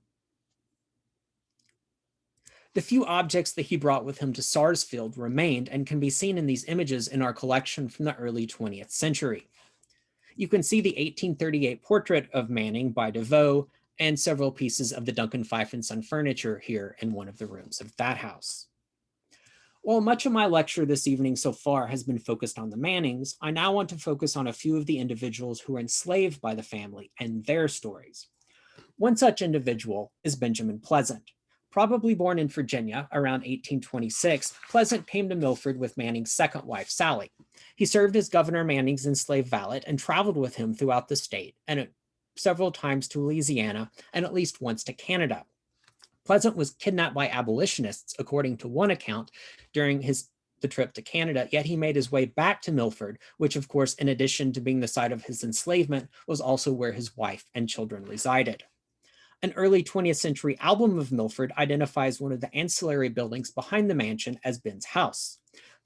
The few objects that he brought with him to Sarsfield remained and can be seen in these images in our collection from the early 20th century. You can see the 1838 portrait of Manning by DeVoe and several pieces of the Duncan Fife and Son furniture here in one of the rooms of that house. While much of my lecture this evening so far has been focused on the Mannings, I now want to focus on a few of the individuals who were enslaved by the family and their stories. One such individual is Benjamin Pleasant. Probably born in Virginia around 1826, Pleasant came to Milford with Manning's second wife, Sally. He served as Governor Manning's enslaved valet and traveled with him throughout the state and several times to Louisiana and at least once to Canada. Pleasant was kidnapped by abolitionists, according to one account, during the trip to Canada, yet he made his way back to Milford, which of course, in addition to being the site of his enslavement, was also where his wife and children resided. An early 20th century album of Milford identifies one of the ancillary buildings behind the mansion as Ben's house.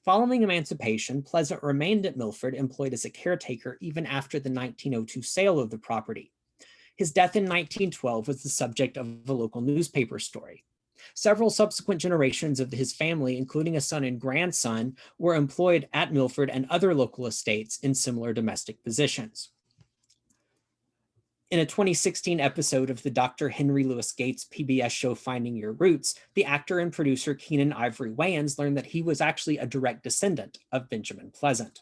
Following emancipation, Pleasant remained at Milford, employed as a caretaker even after the 1902 sale of the property. His death in 1912 was the subject of a local newspaper story. Several subsequent generations of his family, including a son and grandson, were employed at Milford and other local estates in similar domestic positions. In a 2016 episode of the Dr. Henry Louis Gates PBS show Finding Your Roots, the actor and producer Keenan Ivory Wayans learned that he was actually a direct descendant of Benjamin Pleasant.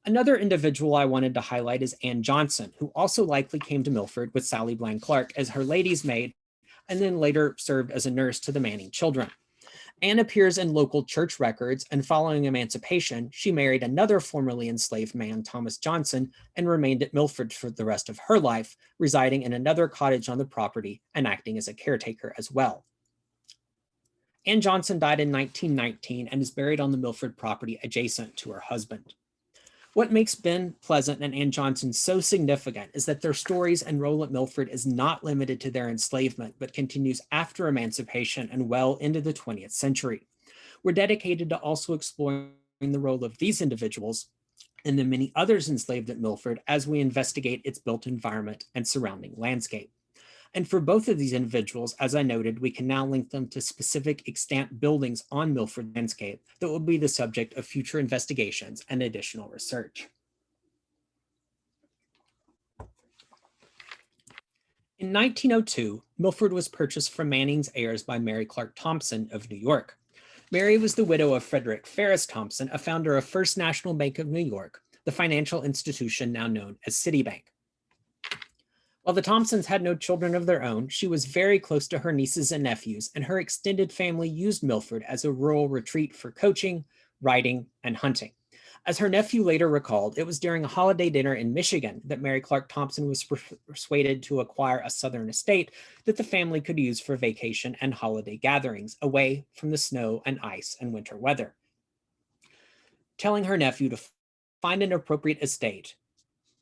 Another individual I wanted to highlight is Anne Johnson, who also likely came to Milford with Sally Bland Clark as her lady's maid, and then later served as a nurse to the Manning children. Anne appears in local church records, and following emancipation, she married another formerly enslaved man, Thomas Johnson, and remained at Milford for the rest of her life, residing in another cottage on the property and acting as a caretaker as well. Anne Johnson died in 1919 and is buried on the Milford property adjacent to her husband. What makes Ben Pleasant and Anne Johnson so significant is that their stories and role at Milford is not limited to their enslavement, but continues after emancipation and well into the 20th century. We're dedicated to also exploring the role of these individuals and the many others enslaved at Milford as we investigate its built environment and surrounding landscape. And for both of these individuals, as I noted, we can now link them to specific extant buildings on Milford landscape that will be the subject of future investigations and additional research. In 1902, Milford was purchased from Manning's heirs by Mary Clark Thompson of New York. Mary was the widow of Frederick Ferris Thompson, a founder of First National Bank of New York, the financial institution now known as Citibank. While the Thompsons had no children of their own, she was very close to her nieces and nephews, and her extended family used Milford as a rural retreat for coaching, riding, and hunting. As her nephew later recalled, it was during a holiday dinner in Michigan that Mary Clark Thompson was persuaded to acquire a southern estate that the family could use for vacation and holiday gatherings away from the snow and ice and winter weather. Telling her nephew to find an appropriate estate,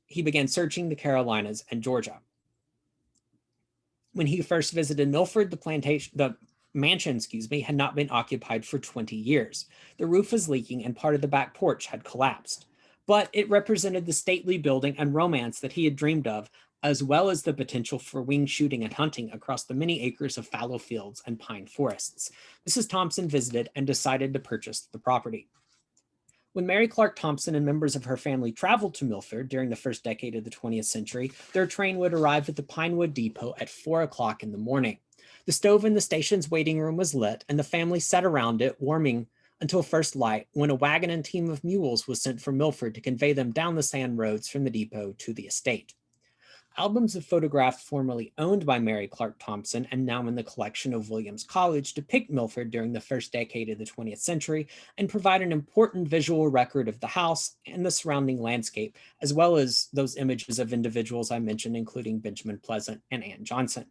he began searching the Carolinas and Georgia. When he first visited Milford, the mansion, had not been occupied for 20 years. The roof was leaking and part of the back porch had collapsed. But it represented the stately building and romance that he had dreamed of, as well as the potential for wing shooting and hunting across the many acres of fallow fields and pine forests. Mrs. Thompson visited and decided to purchase the property. When Mary Clark Thompson and members of her family traveled to Milford during the first decade of the 20th century, their train would arrive at the Pinewood depot at 4 o'clock in the morning. The stove in the station's waiting room was lit, and the family sat around it, warming until first light, when a wagon and team of mules was sent from Milford to convey them down the sand roads from the depot to the estate. Albums of photographs formerly owned by Mary Clark Thompson and now in the collection of Williams College depict Milford during the first decade of the 20th century and provide an important visual record of the house and the surrounding landscape, as well as those images of individuals I mentioned, including Benjamin Pleasant and Ann Johnson.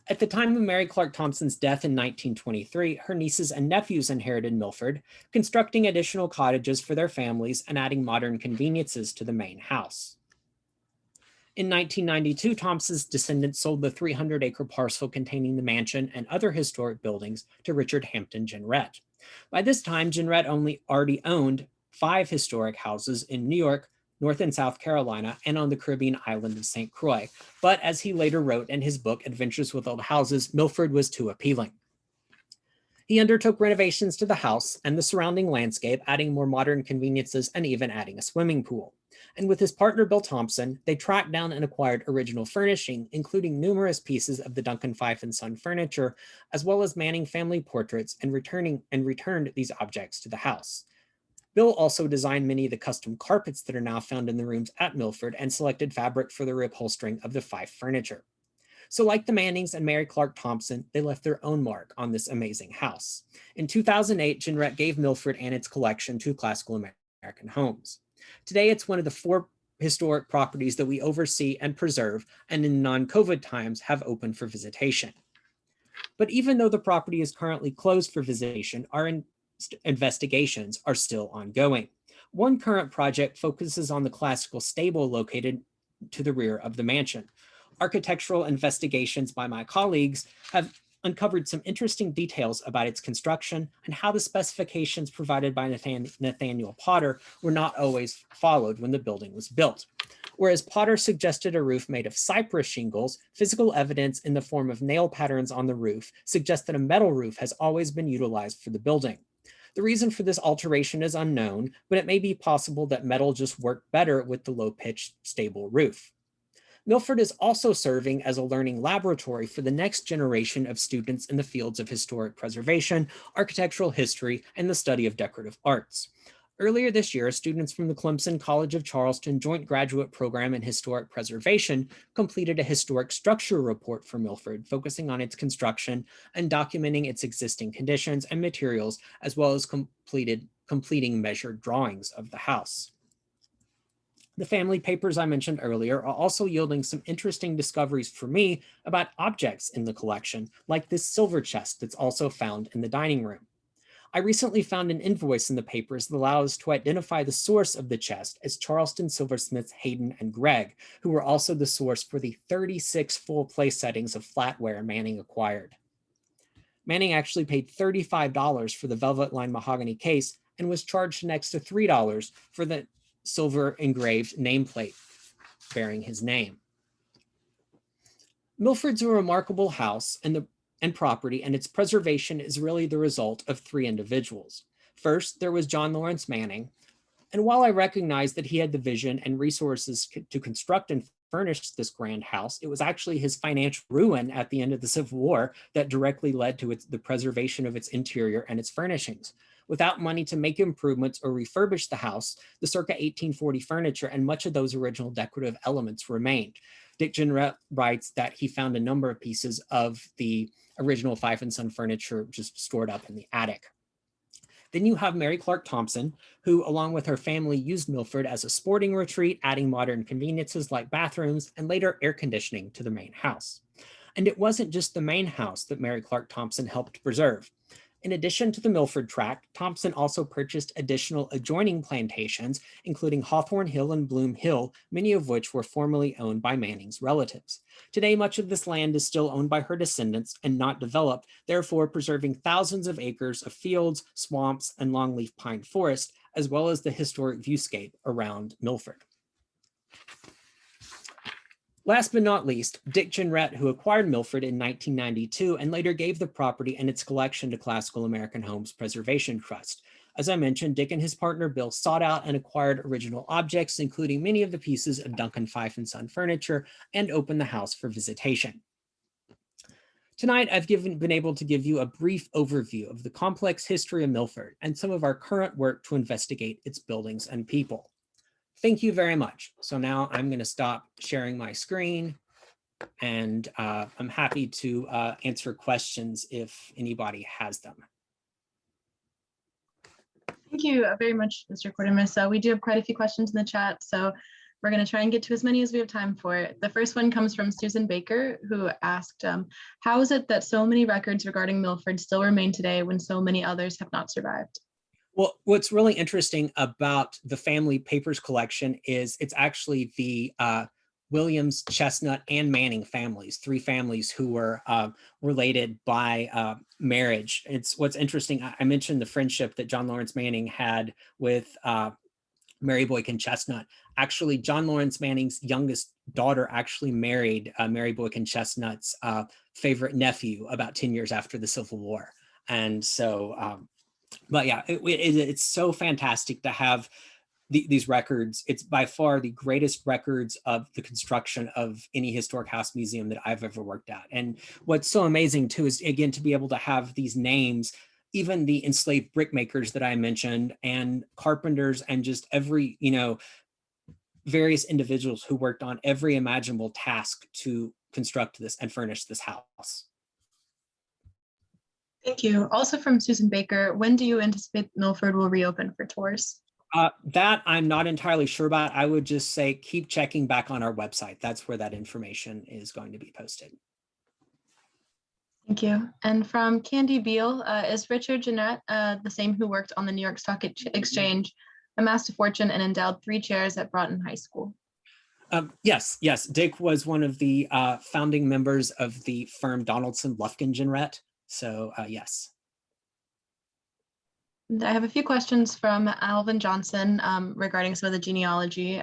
At the time of Mary Clark Thompson's death in 1923, her nieces and nephews inherited Milford, constructing additional cottages for their families and adding modern conveniences to the main house. In 1992, Thompson's descendants sold the 300-acre parcel containing the mansion and other historic buildings to Richard Hampton Jenrette. By this time, Jenrette already owned 5 historic houses in New York, North and South Carolina, and on the Caribbean island of St. Croix. But as he later wrote in his book, Adventures with Old Houses, Milford was too appealing. He undertook renovations to the house and the surrounding landscape, adding more modern conveniences and even adding a swimming pool. And with his partner, Bill Thompson, they tracked down and acquired original furnishing, including numerous pieces of the Duncan Fife and Son furniture, as well as Manning family portraits, and returned these objects to the house. Bill also designed many of the custom carpets that are now found in the rooms at Milford and selected fabric for the reupholstering of the Fife furniture. So like the Mannings and Mary Clark Thompson, they left their own mark on this amazing house. In 2008, Jenrette gave Milford and its collection to Classical American Homes. Today, it's one of the 4 historic properties that we oversee and preserve, and in non-COVID times have open for visitation. But even though the property is currently closed for visitation, our investigations are still ongoing. One current project focuses on the classical stable located to the rear of the mansion. Architectural investigations by my colleagues have uncovered some interesting details about its construction and how the specifications provided by Nathaniel Potter were not always followed when the building was built. Whereas Potter suggested a roof made of cypress shingles, physical evidence in the form of nail patterns on the roof suggests that a metal roof has always been utilized for the building. The reason for this alteration is unknown, but it may be possible that metal just worked better with the low-pitched stable roof. Milford is also serving as a learning laboratory for the next generation of students in the fields of historic preservation, architectural history, and the study of decorative arts. Earlier this year, students from the Clemson College of Charleston Joint Graduate Program in Historic Preservation completed a historic structure report for Milford, focusing on its construction and documenting its existing conditions and materials, as well as completing measured drawings of the house. The family papers I mentioned earlier are also yielding some interesting discoveries for me about objects in the collection, like this silver chest that's also found in the dining room. I recently found an invoice in the papers that allows us to identify the source of the chest as Charleston silversmiths Hayden and Gregg, who were also the source for the 36 full place settings of flatware Manning acquired. Manning actually paid $35 for the velvet lined mahogany case and was charged next to $3 for the silver engraved nameplate bearing his name. Milford's a remarkable house and property, and its preservation is really the result of three individuals. First, there was John Lawrence Manning, and while I recognize that he had the vision and resources to construct and furnish this grand house, it was actually his financial ruin at the end of the Civil War that directly led to the preservation of its interior and its furnishings. Without money to make improvements or refurbish the house, the circa 1840 furniture and much of those original decorative elements remained. Dick Jenrette writes that he found a number of pieces of the original Fife & Son furniture just stored up in the attic. Then you have Mary Clark Thompson, who along with her family used Milford as a sporting retreat, adding modern conveniences like bathrooms and later air conditioning to the main house. And it wasn't just the main house that Mary Clark Thompson helped preserve. In addition to the Milford tract, Thompson also purchased additional adjoining plantations, including Hawthorne Hill and Bloom Hill, many of which were formerly owned by Manning's relatives. Today, much of this land is still owned by her descendants and not developed, therefore preserving thousands of acres of fields, swamps, and longleaf pine forest, as well as the historic viewscape around Milford. Last but not least, Dick Jenrette, who acquired Milford in 1992 and later gave the property and its collection to Classical American Homes Preservation Trust. As I mentioned, Dick and his partner Bill sought out and acquired original objects, including many of the pieces of Duncan Fife & Son furniture, and opened the house for visitation. Tonight, I've been able to give you a brief overview of the complex history of Milford and some of our current work to investigate its buildings and people. Thank you very much. So now I'm going to stop sharing my screen, and I'm happy to answer questions if anybody has them. Thank you very much, Mr. Quertermous. We do have quite a few questions in the chat, so we're going to try and get to as many as we have time for. The first one comes from Susan Baker, who asked, how is it that so many records regarding Milford still remain today when so many others have not survived? Well, what's really interesting about the family papers collection is it's actually the Williams, Chestnut, and Manning families, three families who were related by marriage. It's what's interesting. I mentioned the friendship that John Lawrence Manning had with Mary Boykin Chestnut. Actually, John Lawrence Manning's youngest daughter actually married Mary Boykin Chestnut's favorite nephew about 10 years after the Civil War. And so, but yeah, it's so fantastic to have these records. It's by far the greatest records of the construction of any historic house museum that I've ever worked at. And what's so amazing too is, again, to be able to have these names, even the enslaved brickmakers that I mentioned, and carpenters, and just every, various individuals who worked on every imaginable task to construct this and furnish this house. Thank you. Also from Susan Baker, when do you anticipate Milford will reopen for tours? That I'm not entirely sure about. I would just say keep checking back on our website. That's where that information is going to be posted. Thank you. And from Candy Beal, is Richard Jenrette, the same who worked on the New York Stock Exchange, amassed a fortune and endowed 3 chairs at Broughton High School? Yes. Dick was one of the founding members of the firm Donaldson, Lufkin, Jenrette. So yes. I have a few questions from Alvin Johnson regarding some of the genealogy.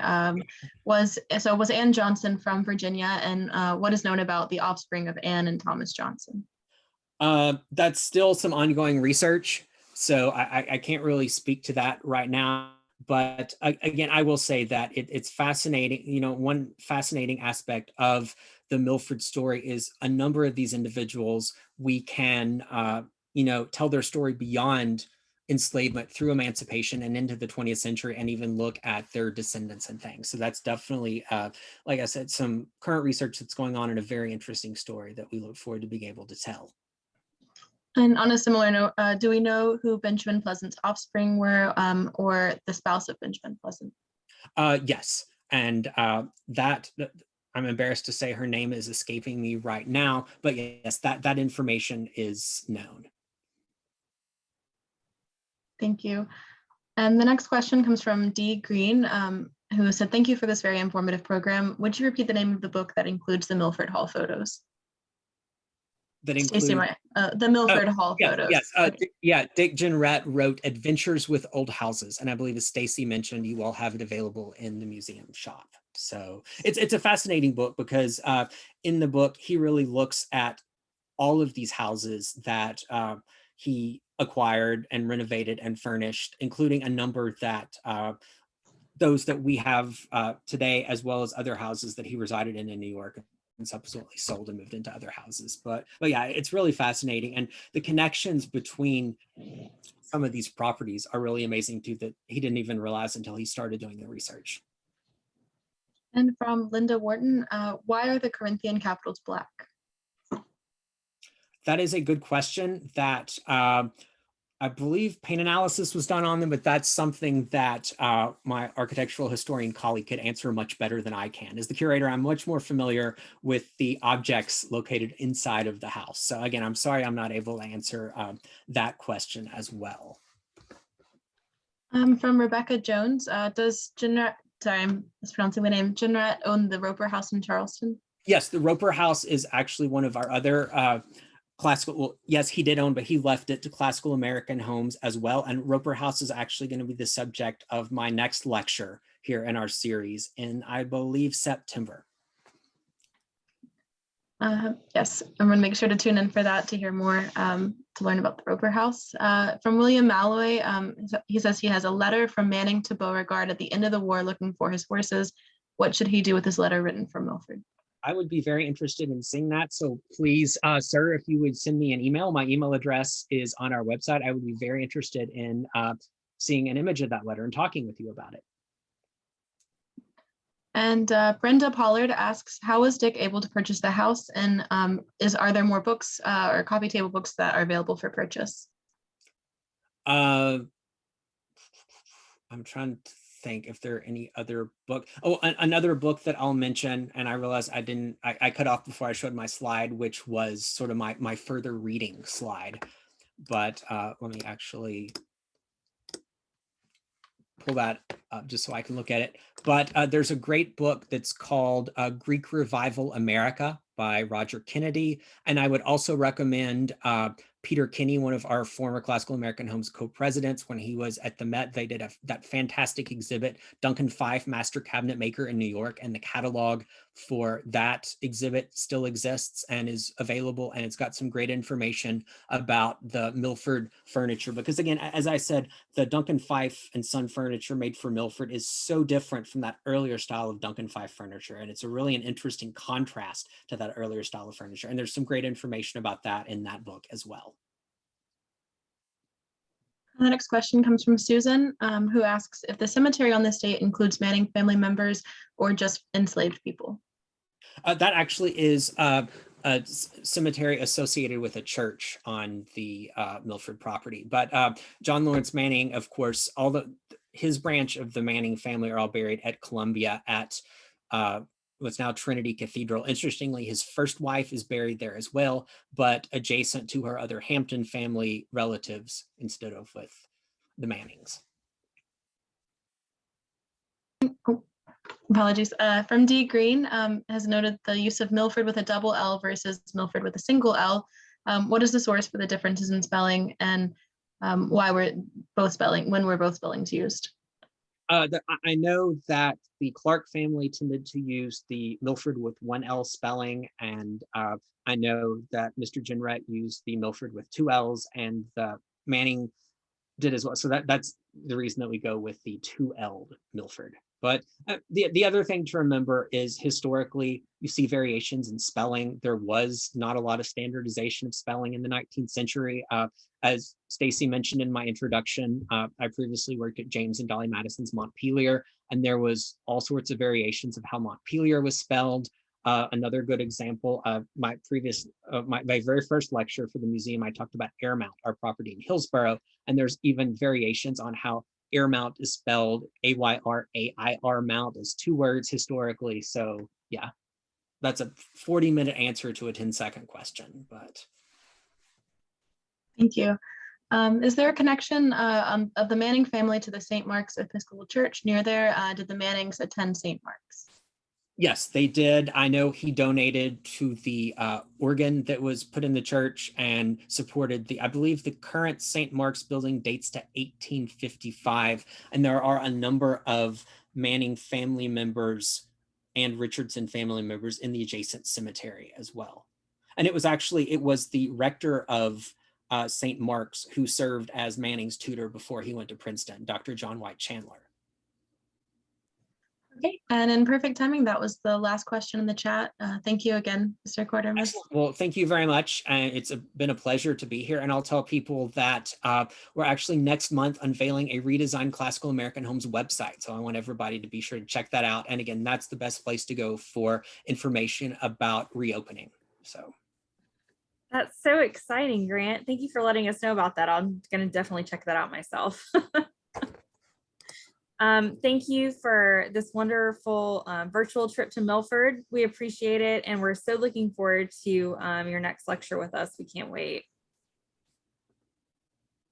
Was Anne Johnson from Virginia, and what is known about the offspring of Anne and Thomas Johnson? That's still some ongoing research, so I can't really speak to that right now. But again, I will say that it's fascinating. One fascinating aspect of the Milford story is a number of these individuals, we can, tell their story beyond enslavement through emancipation and into the 20th century, and even look at their descendants and things. So that's definitely, like I said, some current research that's going on, in a very interesting story that we look forward to being able to tell. And on a similar note, do we know who Benjamin Pleasant's offspring were, or the spouse of Benjamin Pleasant? Yes, and that I'm embarrassed to say her name is escaping me right now, but yes, that information is known. Thank you. And the next question comes from D. Green, who said, thank you for this very informative program. Would you repeat the name of the book that includes the Milford Hall photos? that Stacy, include the Milford Hall yes, photos. yes. Okay. Yeah, Dick Jenrette wrote Adventures with Old Houses, and I believe, as Stacy mentioned, you all have it available in the museum shop. So it's a fascinating book because in the book he really looks at all of these houses that he acquired and renovated and furnished, including a number that those that we have today, as well as other houses that he resided in New York and subsequently sold and moved into other houses. But yeah, it's really fascinating. And the connections between some of these properties are really amazing too, that he didn't even realize until he started doing the research. And from Linda Wharton, why are the Corinthian capitals black? That is a good question that I believe paint analysis was done on them, but that's something that my architectural historian colleague could answer much better than I can. As the curator, I'm much more familiar with the objects located inside of the house. So again, I'm sorry I'm not able to answer that question as well. From Rebecca Jones, does Jenrette, sorry, I'm mispronouncing the name, Jenrette own the Roper House in Charleston? Yes, the Roper House is actually one of our other classical, well, yes, he did own, but he left it to Classical American Homes as well. And Roper House is actually going to be the subject of my next lecture here in our series in, I believe, September. Yes, I'm going to make sure to tune in for that to hear more, to learn about the Roper House. From William Malloy, he says he has a letter from Manning to Beauregard at the end of the war looking for his horses. What should he do with this letter written from Milford? I would be very interested in seeing that. So please, sir, if you would send me an email, my email address is on our website. I would be very interested in seeing an image of that letter and talking with you about it. And Brenda Pollard asks, how was Dick able to purchase the house? And are there more books or coffee table books that are available for purchase? I'm trying to think if there are any other book. Oh, another book that I'll mention, and I realized I cut off before I showed my slide, which was sort of my further reading slide. But let me actually pull that up just so I can look at it. But there's a great book that's called Greek Revival America by Roger Kennedy. And I would also recommend Peter Kinney, one of our former Classical American Homes co-presidents. When he was at the Met, they did that fantastic exhibit, Duncan Phyfe, Master Cabinet Maker in New York, and the catalog for that exhibit still exists and is available, and it's got some great information about the Milford furniture. Because again, as I said, the Duncan Phyfe and Son furniture made for Milford is so different from that earlier style of Duncan Phyfe furniture, and it's really an interesting contrast to that earlier style of furniture. And there's some great information about that in that book as well. The next question comes from Susan, who asks if the cemetery on the estate includes Manning family members or just enslaved people. That actually is a cemetery associated with a church on the Milford property. But John Lawrence Manning, of course, his branch of the Manning family are all buried at Columbia at what's now Trinity Cathedral. Interestingly, his first wife is buried there as well, but adjacent to her other Hampton family relatives instead of with the Mannings. Oh, apologies. From D. Green, has noted the use of Milford with a double L versus Milford with a single L. What is the source for the differences in spelling, and why were both spellings used? I know that the Clark family tended to use the Milford with one L spelling, and I know that Mr. Jenrette used the Milford with two L's, and the Manning did as well. So that's the reason that we go with the 2L'd Milford. But the other thing to remember is historically, you see variations in spelling. There was not a lot of standardization of spelling in the 19th century. As Stacy mentioned in my introduction, I previously worked at James and Dolly Madison's Montpelier, and there was all sorts of variations of how Montpelier was spelled. Another good example of my very first lecture for the museum, I talked about Ayr Mount, our property in Hillsborough, and there's even variations on how Ayr Mount is spelled. Ayr Mount is two words historically. So yeah, that's a 40-minute answer to a 10-second question. But thank you. Is there a connection of the Manning family to the St. Mark's Episcopal Church near there? Did the Mannings attend St. Mark's? Yes, they did. I know he donated to the organ that was put in the church and supported I believe the current St. Mark's building dates to 1855. And there are a number of Manning family members and Richardson family members in the adjacent cemetery as well. And it was the rector of St. Mark's who served as Manning's tutor before he went to Princeton, Dr. John White Chandler. Okay, and in perfect timing, that was the last question in the chat. Thank you again, Mr. Quertermous. Well, thank you very much. It's been a pleasure to be here. And I'll tell people that we're actually next month unveiling a redesigned Classical American Homes website. So I want everybody to be sure to check that out. And again, that's the best place to go for information about reopening. So. That's so exciting, Grant. Thank you for letting us know about that. I'm going to definitely check that out myself. Thank you for this wonderful virtual trip to Milford. We appreciate it, and we're so looking forward to your next lecture with us. We can't wait.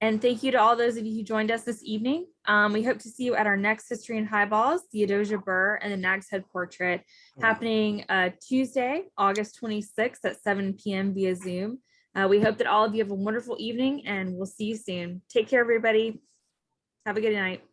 And thank you to all those of you who joined us this evening. We hope to see you at our next History and Highballs, the Adosia Burr and the Nag's Head Portrait, happening Tuesday, August 26th at 7 p.m. via Zoom. We hope that all of you have a wonderful evening, and we'll see you soon. Take care, everybody. Have a good night.